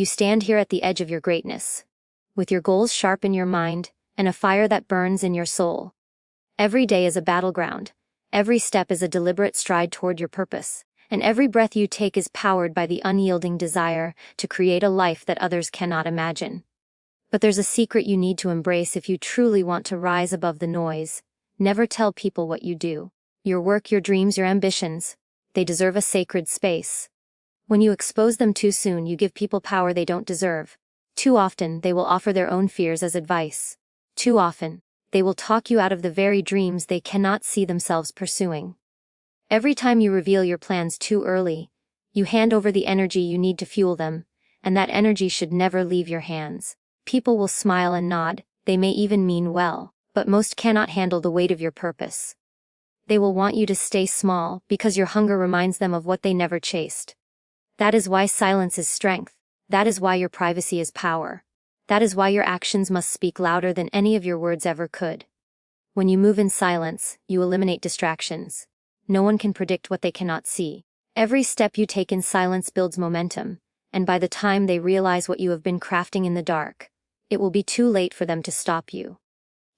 You stand here at the edge of your greatness, with your goals sharp in your mind, and a fire that burns in your soul. Every day is a battleground. Every step is a deliberate stride toward your purpose, and every breath you take is powered by the unyielding desire to create a life that others cannot imagine. But there's a secret you need to embrace if you truly want to rise above the noise. Never tell people what you do. Your work, your dreams, your ambitions, they deserve a sacred space. When you expose them too soon, you give people power they don't deserve. Too often, they will offer their own fears as advice. Too often, they will talk you out of the very dreams they cannot see themselves pursuing. Every time you reveal your plans too early, you hand over the energy you need to fuel them, and that energy should never leave your hands. People will smile and nod, they may even mean well, but most cannot handle the weight of your purpose. They will want you to stay small because your hunger reminds them of what they never chased. That is why silence is strength. That is why your privacy is power. That is why your actions must speak louder than any of your words ever could. When you move in silence, you eliminate distractions. No one can predict what they cannot see. Every step you take in silence builds momentum, and by the time they realize what you have been crafting in the dark, it will be too late for them to stop you.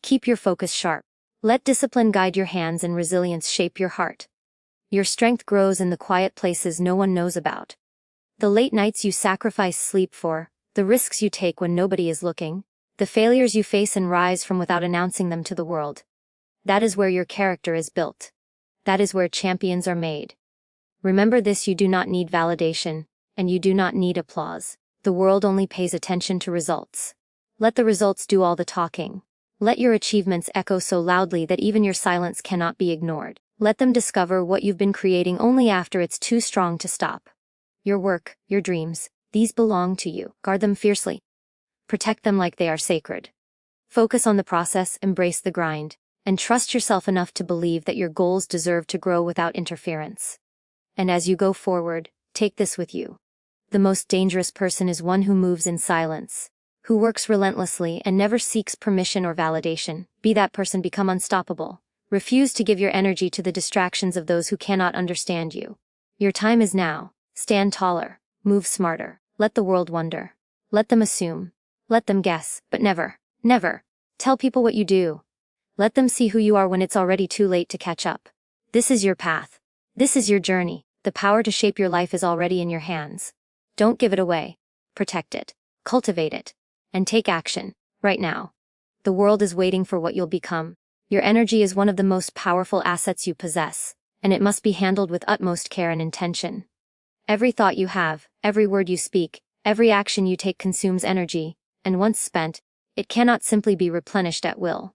Keep your focus sharp. Let discipline guide your hands and resilience shape your heart. Your strength grows in the quiet places no one knows about. The late nights you sacrifice sleep for, the risks you take when nobody is looking, the failures you face and rise from without announcing them to the world. That is where your character is built. That is where champions are made. Remember this: you do not need validation, and you do not need applause. The world only pays attention to results. Let the results do all the talking. Let your achievements echo so loudly that even your silence cannot be ignored. Let them discover what you've been creating only after it's too strong to stop. Your work, your dreams, these belong to you. Guard them fiercely. Protect them like they are sacred. Focus on the process, embrace the grind, and trust yourself enough to believe that your goals deserve to grow without interference. And as you go forward, take this with you. The most dangerous person is one who moves in silence, who works relentlessly and never seeks permission or validation. Be that person, become unstoppable. Refuse to give your energy to the distractions of those who cannot understand you. Your time is now. Stand taller, move smarter, let the world wonder. Let them assume. Let them guess, but never, never tell people what you do. Let them see who you are when it's already too late to catch up. This is your path. This is your journey. The power to shape your life is already in your hands. Don't give it away. Protect it. Cultivate it. And take action, right now. The world is waiting for what you'll become. Your energy is one of the most powerful assets you possess, and it must be handled with utmost care and intention. Every thought you have, every word you speak, every action you take consumes energy, and once spent, it cannot simply be replenished at will.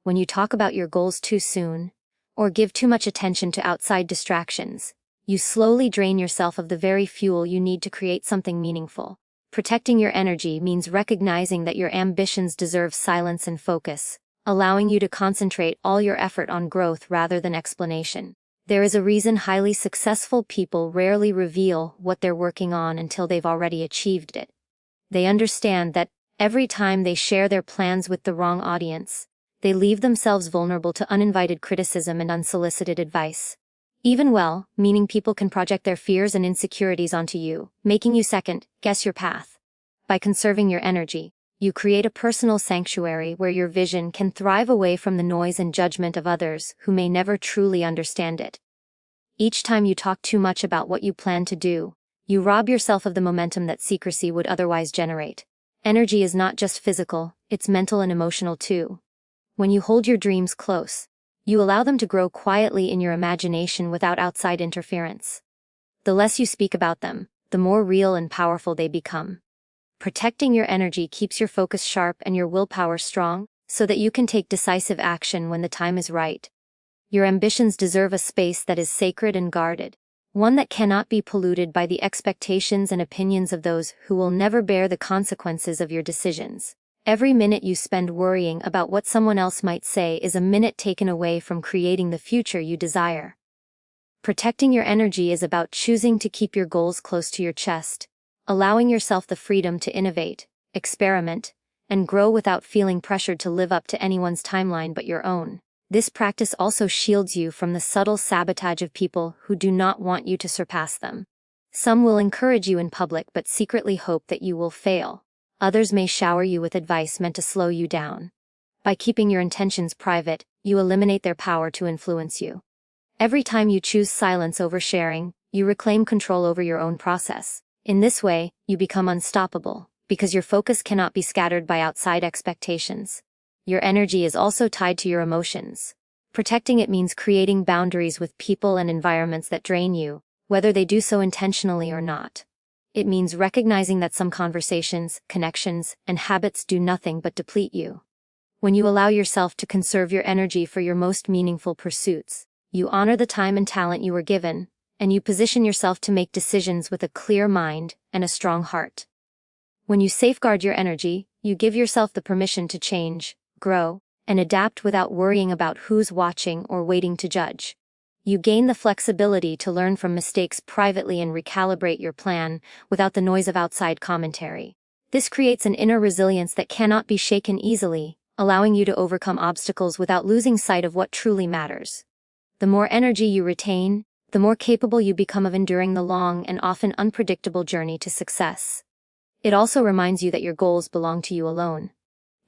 When you talk about your goals too soon, or give too much attention to outside distractions, you slowly drain yourself of the very fuel you need to create something meaningful. Protecting your energy means recognizing that your ambitions deserve silence and focus, allowing you to concentrate all your effort on growth rather than explanation. There is a reason highly successful people rarely reveal what they're working on until they've already achieved it. They understand that every time they share their plans with the wrong audience, they leave themselves vulnerable to uninvited criticism and unsolicited advice. Even well-meaning people can project their fears and insecurities onto you, making you second-guess your path. By conserving your energy, you create a personal sanctuary where your vision can thrive away from the noise and judgment of others who may never truly understand it. Each time you talk too much about what you plan to do, you rob yourself of the momentum that secrecy would otherwise generate. Energy is not just physical, it's mental and emotional too. When you hold your dreams close, you allow them to grow quietly in your imagination without outside interference. The less you speak about them, the more real and powerful they become. Protecting your energy keeps your focus sharp and your willpower strong, so that you can take decisive action when the time is right. Your ambitions deserve a space that is sacred and guarded, one that cannot be polluted by the expectations and opinions of those who will never bear the consequences of your decisions. Every minute you spend worrying about what someone else might say is a minute taken away from creating the future you desire. Protecting your energy is about choosing to keep your goals close to your chest, allowing yourself the freedom to innovate, experiment, and grow without feeling pressured to live up to anyone's timeline but your own. This practice also shields you from the subtle sabotage of people who do not want you to surpass them. Some will encourage you in public but secretly hope that you will fail. Others may shower you with advice meant to slow you down. By keeping your intentions private, you eliminate their power to influence you. Every time you choose silence over sharing, you reclaim control over your own process. In this way, you become unstoppable, because your focus cannot be scattered by outside expectations. Your energy is also tied to your emotions. Protecting it means creating boundaries with people and environments that drain you, whether they do so intentionally or not. It means recognizing that some conversations, connections, and habits do nothing but deplete you. When you allow yourself to conserve your energy for your most meaningful pursuits, you honor the time and talent you were given, and you position yourself to make decisions with a clear mind and a strong heart. When you safeguard your energy, you give yourself the permission to change, grow, and adapt without worrying about who's watching or waiting to judge. You gain the flexibility to learn from mistakes privately and recalibrate your plan without the noise of outside commentary. This creates an inner resilience that cannot be shaken easily, allowing you to overcome obstacles without losing sight of what truly matters. The more energy you retain, the more capable you become of enduring the long and often unpredictable journey to success. It also reminds you that your goals belong to you alone.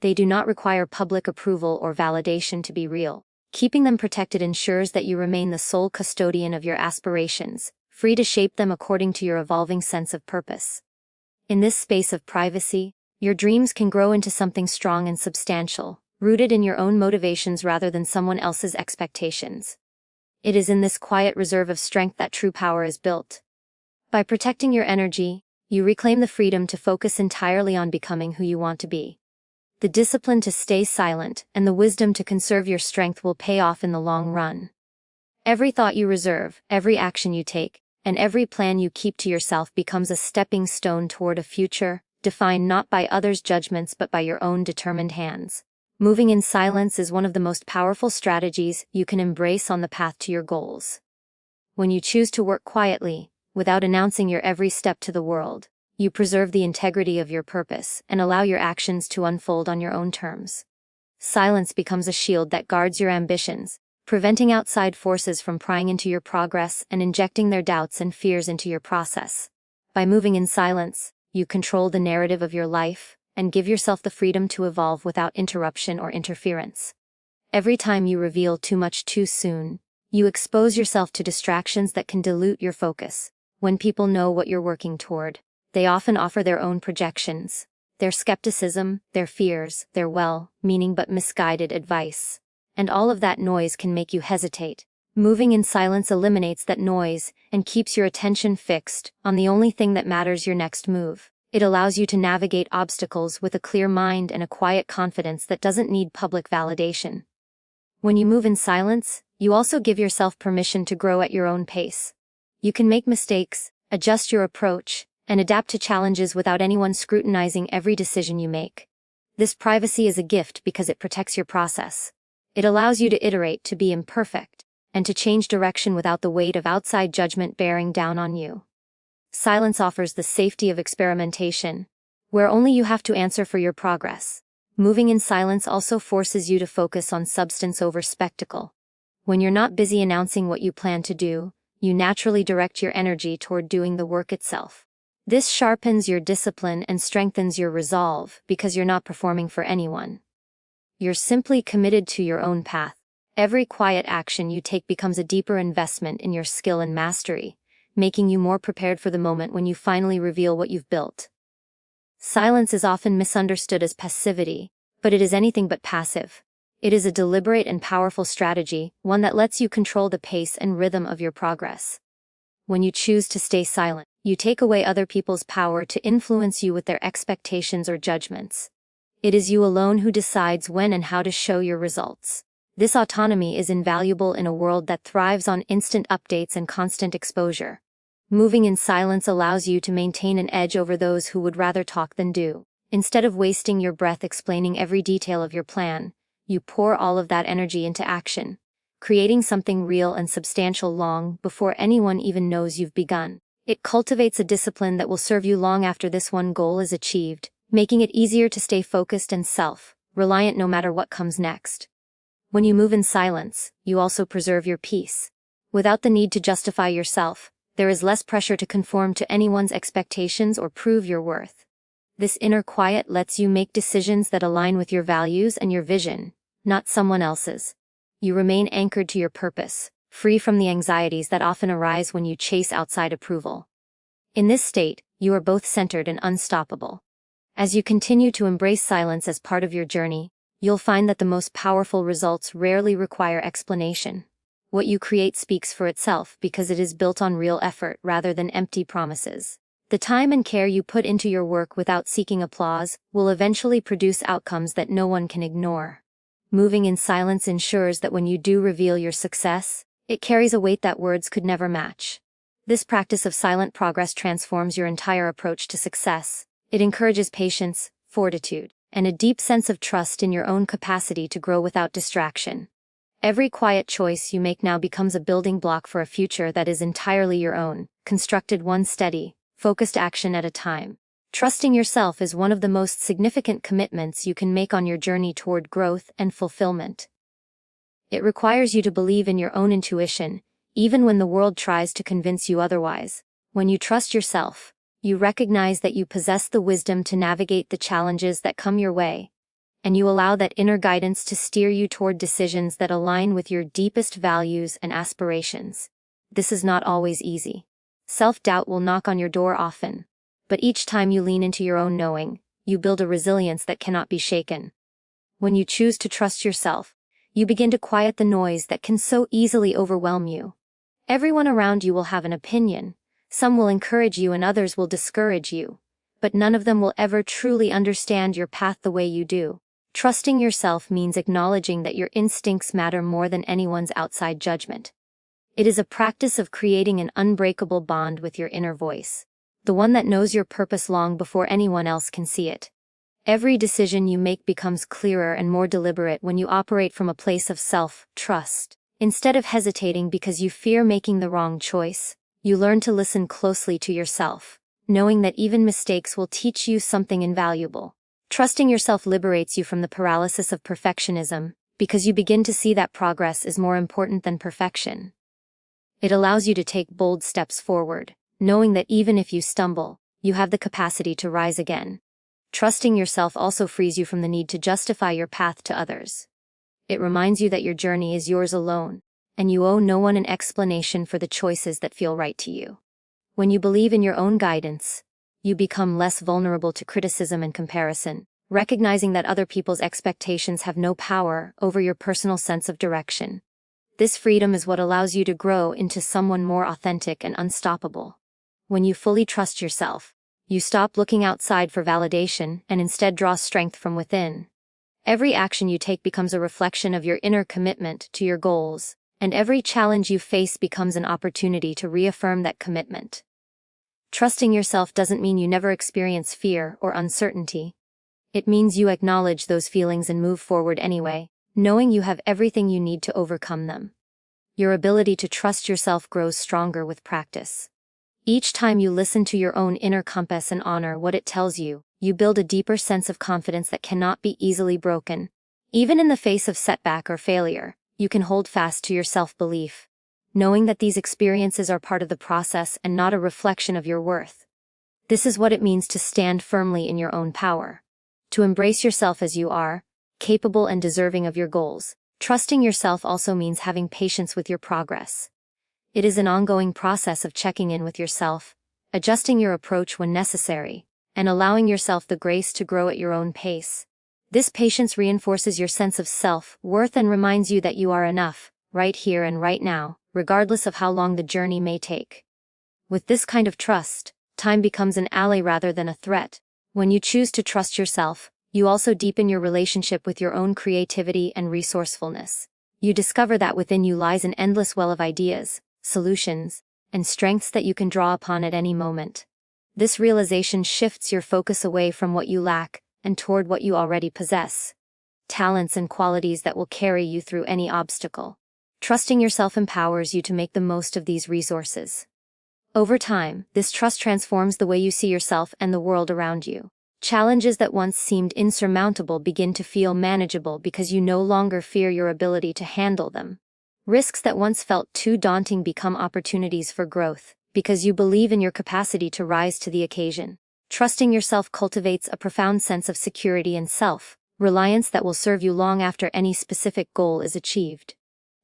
They do not require public approval or validation to be real. Keeping them protected ensures that you remain the sole custodian of your aspirations, free to shape them according to your evolving sense of purpose. In this space of privacy, your dreams can grow into something strong and substantial, rooted in your own motivations rather than someone else's expectations. It is in this quiet reserve of strength that true power is built. By protecting your energy, you reclaim the freedom to focus entirely on becoming who you want to be. The discipline to stay silent and the wisdom to conserve your strength will pay off in the long run. Every thought you reserve, every action you take, and every plan you keep to yourself becomes a stepping stone toward a future, defined not by others' judgments but by your own determined hands. Moving in silence is one of the most powerful strategies you can embrace on the path to your goals. When you choose to work quietly, without announcing your every step to the world, you preserve the integrity of your purpose and allow your actions to unfold on your own terms. Silence becomes a shield that guards your ambitions, preventing outside forces from prying into your progress and injecting their doubts and fears into your process. By moving in silence, you control the narrative of your life and give yourself the freedom to evolve without interruption or interference. Every time you reveal too much too soon, you expose yourself to distractions that can dilute your focus. When people know what you're working toward, they often offer their own projections, their skepticism, their fears, their well-meaning but misguided advice. And all of that noise can make you hesitate. Moving in silence eliminates that noise and keeps your attention fixed on the only thing that matters: your next move. It allows you to navigate obstacles with a clear mind and a quiet confidence that doesn't need public validation. When you move in silence, you also give yourself permission to grow at your own pace. You can make mistakes, adjust your approach, and adapt to challenges without anyone scrutinizing every decision you make. This privacy is a gift because it protects your process. It allows you to iterate, to be imperfect, and to change direction without the weight of outside judgment bearing down on you. Silence offers the safety of experimentation, where only you have to answer for your progress. Moving in silence also forces you to focus on substance over spectacle. When you're not busy announcing what you plan to do, you naturally direct your energy toward doing the work itself. This sharpens your discipline and strengthens your resolve because you're not performing for anyone. You're simply committed to your own path. Every quiet action you take becomes a deeper investment in your skill and mastery, making you more prepared for the moment when you finally reveal what you've built. Silence is often misunderstood as passivity, but it is anything but passive. It is a deliberate and powerful strategy, one that lets you control the pace and rhythm of your progress. When you choose to stay silent, you take away other people's power to influence you with their expectations or judgments. It is you alone who decides when and how to show your results. This autonomy is invaluable in a world that thrives on instant updates and constant exposure. Moving in silence allows you to maintain an edge over those who would rather talk than do. Instead of wasting your breath explaining every detail of your plan, you pour all of that energy into action, creating something real and substantial long before anyone even knows you've begun. It cultivates a discipline that will serve you long after this one goal is achieved, making it easier to stay focused and self-reliant no matter what comes next. When you move in silence, you also preserve your peace. Without the need to justify yourself, There is less pressure to conform to anyone's expectations or prove your worth. This inner quiet lets you make decisions that align with your values and your vision, not someone else's. You remain anchored to your purpose, free from the anxieties that often arise when you chase outside approval. In this state, you are both centered and unstoppable. As you continue to embrace silence as part of your journey, you'll find that the most powerful results rarely require explanation. What you create speaks for itself because it is built on real effort rather than empty promises. The time and care you put into your work without seeking applause will eventually produce outcomes that no one can ignore. Moving in silence ensures that when you do reveal your success, it carries a weight that words could never match. This practice of silent progress transforms your entire approach to success. It encourages patience, fortitude, and a deep sense of trust in your own capacity to grow without distraction. Every quiet choice you make now becomes a building block for a future that is entirely your own, constructed one steady, focused action at a time. Trusting yourself is one of the most significant commitments you can make on your journey toward growth and fulfillment. It requires you to believe in your own intuition, even when the world tries to convince you otherwise. When you trust yourself, you recognize that you possess the wisdom to navigate the challenges that come your way, and you allow that inner guidance to steer you toward decisions that align with your deepest values and aspirations. This is not always easy. Self-doubt will knock on your door often, but each time you lean into your own knowing, you build a resilience that cannot be shaken. When you choose to trust yourself, you begin to quiet the noise that can so easily overwhelm you. Everyone around you will have an opinion. Some will encourage you and others will discourage you, but none of them will ever truly understand your path the way you do. Trusting yourself means acknowledging that your instincts matter more than anyone's outside judgment. It is a practice of creating an unbreakable bond with your inner voice, the one that knows your purpose long before anyone else can see it. Every decision you make becomes clearer and more deliberate when you operate from a place of self-trust. Instead of hesitating because you fear making the wrong choice, you learn to listen closely to yourself, knowing that even mistakes will teach you something invaluable. Trusting yourself liberates you from the paralysis of perfectionism, because you begin to see that progress is more important than perfection. It allows you to take bold steps forward, knowing that even if you stumble, you have the capacity to rise again. Trusting yourself also frees you from the need to justify your path to others. It reminds you that your journey is yours alone, and you owe no one an explanation for the choices that feel right to you. When you believe in your own guidance, you become less vulnerable to criticism and comparison, recognizing that other people's expectations have no power over your personal sense of direction. This freedom is what allows you to grow into someone more authentic and unstoppable. When you fully trust yourself, you stop looking outside for validation and instead draw strength from within. Every action you take becomes a reflection of your inner commitment to your goals, and every challenge you face becomes an opportunity to reaffirm that commitment. Trusting yourself doesn't mean you never experience fear or uncertainty. It means you acknowledge those feelings and move forward anyway, knowing you have everything you need to overcome them. Your ability to trust yourself grows stronger with practice. Each time you listen to your own inner compass and honor what it tells you, you build a deeper sense of confidence that cannot be easily broken. Even in the face of setback or failure, you can hold fast to your self-belief, knowing that these experiences are part of the process and not a reflection of your worth. This is what it means to stand firmly in your own power. To embrace yourself as you are, capable and deserving of your goals. Trusting yourself also means having patience with your progress. It is an ongoing process of checking in with yourself, adjusting your approach when necessary, and allowing yourself the grace to grow at your own pace. This patience reinforces your sense of self-worth and reminds you that you are enough, right here and right now, regardless of how long the journey may take. With this kind of trust, time becomes an ally rather than a threat. When you choose to trust yourself, you also deepen your relationship with your own creativity and resourcefulness. You discover that within you lies an endless well of ideas, solutions, and strengths that you can draw upon at any moment. This realization shifts your focus away from what you lack and toward what you already possess. Talents and qualities that will carry you through any obstacle. Trusting yourself empowers you to make the most of these resources. Over time, this trust transforms the way you see yourself and the world around you. Challenges that once seemed insurmountable begin to feel manageable because you no longer fear your ability to handle them. Risks that once felt too daunting become opportunities for growth, because you believe in your capacity to rise to the occasion. Trusting yourself cultivates a profound sense of security and self-reliance that will serve you long after any specific goal is achieved.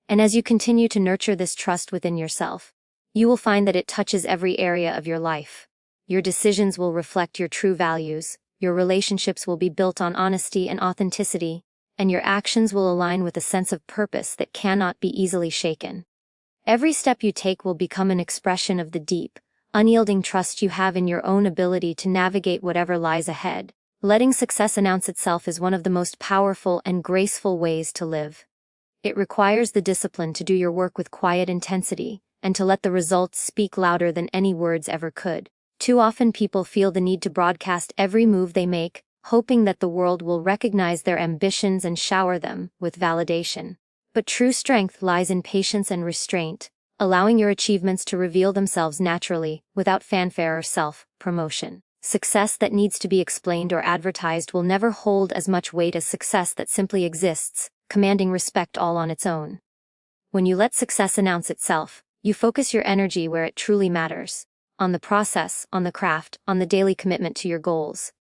And as you continue to nurture this trust within yourself, you will find that it touches every area of your life. Your decisions will reflect your true values, your relationships will be built on honesty and authenticity, and your actions will align with a sense of purpose that cannot be easily shaken. Every step you take will become an expression of the deep, unyielding trust you have in your own ability to navigate whatever lies ahead. Letting success announce itself is one of the most powerful and graceful ways to live. It requires the discipline to do your work with quiet intensity, and to let the results speak louder than any words ever could. Too often people feel the need to broadcast every move they make, hoping that the world will recognize their ambitions and shower them with validation. But true strength lies in patience and restraint, allowing your achievements to reveal themselves naturally, without fanfare or self-promotion. Success that needs to be explained or advertised will never hold as much weight as success that simply exists, commanding respect all on its own. When you let success announce itself, you focus your energy where it truly matters: on the process, on the craft, on the daily commitment to your goals.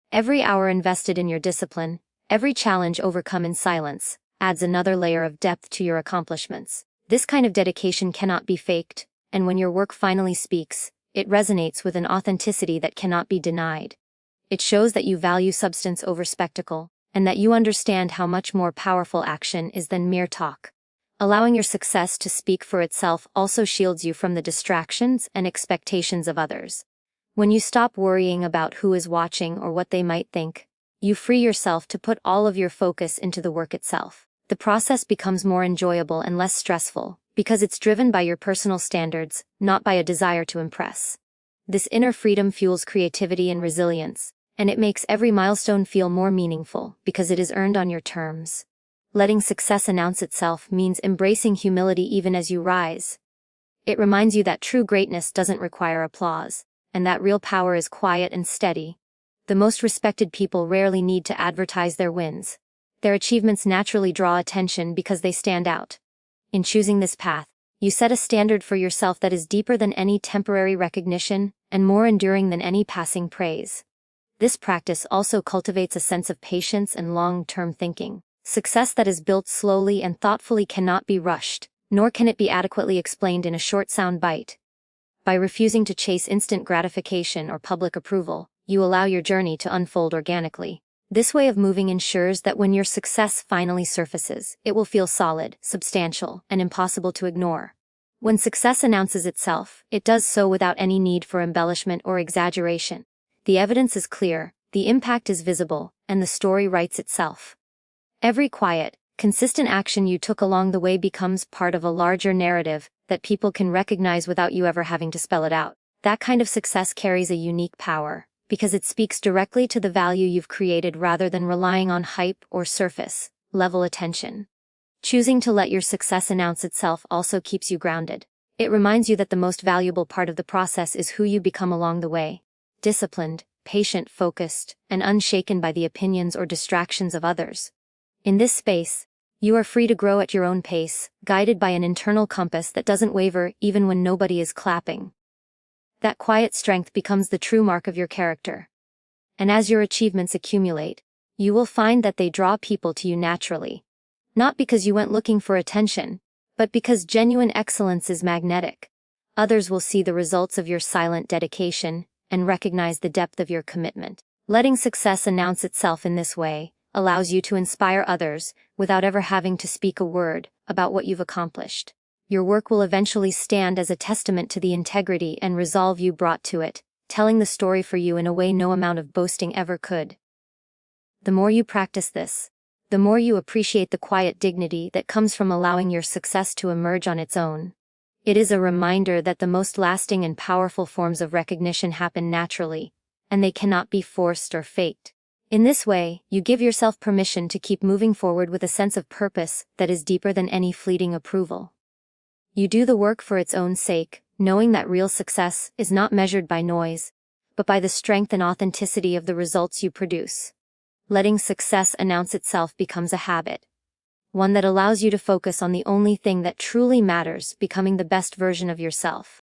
Every hour invested in your discipline, every challenge overcome in silence, adds another layer of depth to your accomplishments. This kind of dedication cannot be faked, and when your work finally speaks, it resonates with an authenticity that cannot be denied. It shows that you value substance over spectacle, and that you understand how much more powerful action is than mere talk. Allowing your success to speak for itself also shields you from the distractions and expectations of others. When you stop worrying about who is watching or what they might think, you free yourself to put all of your focus into the work itself. The process becomes more enjoyable and less stressful, because it's driven by your personal standards, not by a desire to impress. This inner freedom fuels creativity and resilience, and it makes every milestone feel more meaningful, because it is earned on your terms. Letting success announce itself means embracing humility even as you rise. It reminds you that true greatness doesn't require applause, and that real power is quiet and steady. The most respected people rarely need to advertise their wins. Their achievements naturally draw attention because they stand out. In choosing this path, you set a standard for yourself that is deeper than any temporary recognition, and more enduring than any passing praise. This practice also cultivates a sense of patience and long-term thinking. Success that is built slowly and thoughtfully cannot be rushed, nor can it be adequately explained in a short sound bite. By refusing to chase instant gratification or public approval, you allow your journey to unfold organically. This way of moving ensures that when your success finally surfaces, it will feel solid, substantial, and impossible to ignore. When success announces itself, it does so without any need for embellishment or exaggeration. The evidence is clear, the impact is visible, and the story writes itself. Every quiet, consistent action you took along the way becomes part of a larger narrative that people can recognize without you ever having to spell it out. That kind of success carries a unique power, because it speaks directly to the value you've created rather than relying on hype or surface-level attention. Choosing to let your success announce itself also keeps you grounded. It reminds you that the most valuable part of the process is who you become along the way. Disciplined, patient, focused, and unshaken by the opinions or distractions of others. In this space, you are free to grow at your own pace, guided by an internal compass that doesn't waver even when nobody is clapping. That quiet strength becomes the true mark of your character. And as your achievements accumulate, you will find that they draw people to you naturally. Not because you went looking for attention, but because genuine excellence is magnetic. Others will see the results of your silent dedication and recognize the depth of your commitment. Letting success announce itself in this way allows you to inspire others without ever having to speak a word about what you've accomplished. Your work will eventually stand as a testament to the integrity and resolve you brought to it, telling the story for you in a way no amount of boasting ever could. The more you practice this, the more you appreciate the quiet dignity that comes from allowing your success to emerge on its own. It is a reminder that the most lasting and powerful forms of recognition happen naturally, and they cannot be forced or faked. In this way, you give yourself permission to keep moving forward with a sense of purpose that is deeper than any fleeting approval. You do the work for its own sake, knowing that real success is not measured by noise, but by the strength and authenticity of the results you produce. Letting success announce itself becomes a habit, one that allows you to focus on the only thing that truly matters, becoming the best version of yourself.